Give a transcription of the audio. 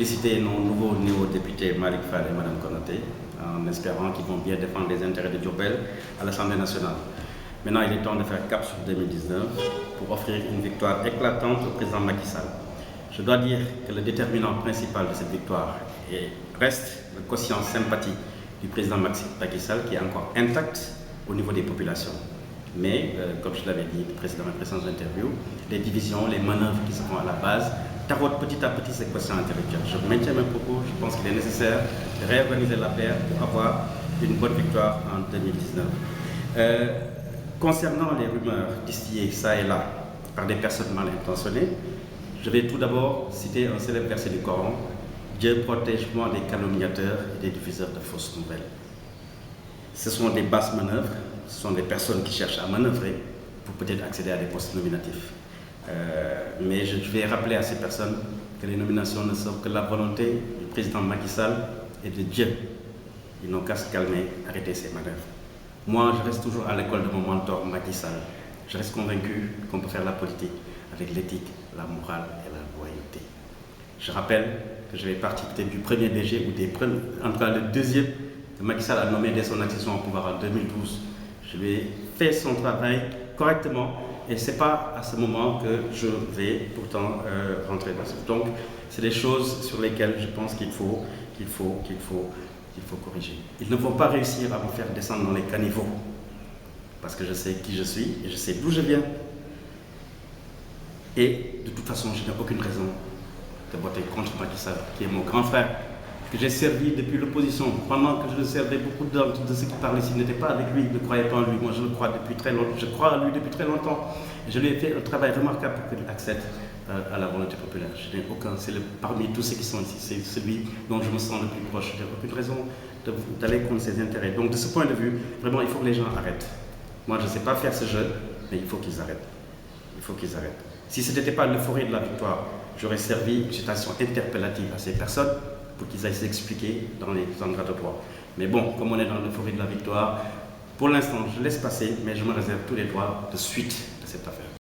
féliciter nos nouveaux néo-députés Malick Fall et Mme Konaté, en espérant qu'ils vont bien défendre les intérêts de Diourbel à l'Assemblée nationale. Maintenant, il est temps de faire cap sur 2019 pour offrir une victoire éclatante au président Macky Sall. Je dois dire que le déterminant principal de cette victoire reste le quotient sympathie du président Macky Sall qui est encore intact au niveau des populations. Mais, comme je l'avais dit précédemment dans mes précédentes interviews, les divisions, les manœuvres qui se font à la base tarotent petit à petit ces quotients intellectuels. Je maintiens mes propos, je pense qu'il est nécessaire de réorganiser la paire pour avoir une bonne victoire en 2019. Concernant les rumeurs distillées ça et là par des personnes mal intentionnées, je vais tout d'abord citer un célèbre verset du Coran: Dieu protège-moi des calomniateurs et des diffuseurs de fausses nouvelles. Ce sont des basses manœuvres, ce sont des personnes qui cherchent à manœuvrer pour peut-être accéder à des postes nominatifs. Mais je vais rappeler à ces personnes que les nominations ne sont que la volonté du président Macky Sall et de Dieu. Ils n'ont qu'à se calmer, arrêter ces manœuvres. Moi, je reste toujours à l'école de mon mentor Macky Sall. Je reste convaincu qu'on peut faire la politique avec l'éthique, la morale et la loyauté. Je rappelle que je vais partir peut-être du premier DG ou des premiers, en tout cas le deuxième que Macky Sall a nommé dès son accession au pouvoir en 2012. Je lui ai fait son travail correctement et ce n'est pas à ce moment que je vais pourtant rentrer dans ça. Donc, c'est des choses sur lesquelles je pense qu'il faut corriger. Ils ne vont pas réussir à me faire descendre dans les caniveaux parce que je sais qui je suis et je sais d'où je viens. Et de toute façon, je n'ai aucune raison de voter contre Macky Sall, qui est mon grand frère, que j'ai servi depuis l'opposition. Pendant que je le servais, beaucoup de ceux qui parlaient ici n'étaient pas avec lui, ne croyaient pas en lui. Moi, je le crois depuis très longtemps. Je crois en lui depuis très longtemps. Et je lui ai fait un travail remarquable pour qu'il accède à la volonté populaire. Je n'ai aucun. Parmi tous ceux qui sont ici, c'est celui dont je me sens le plus proche. Je n'ai aucune raison d'aller contre ses intérêts. Donc, de ce point de vue, vraiment, il faut que les gens arrêtent. Moi, je ne sais pas faire ce jeu, mais il faut qu'ils arrêtent. Il faut qu'ils arrêtent. Si ce n'était pas l'euphorie de la victoire, j'aurais servi une citation interpellative à ces personnes pour qu'ils aillent s'expliquer dans les endroits de droit. Mais bon, comme on est dans l'euphorie de la victoire, pour l'instant, je laisse passer, mais je me réserve tous les droits de suite de cette affaire.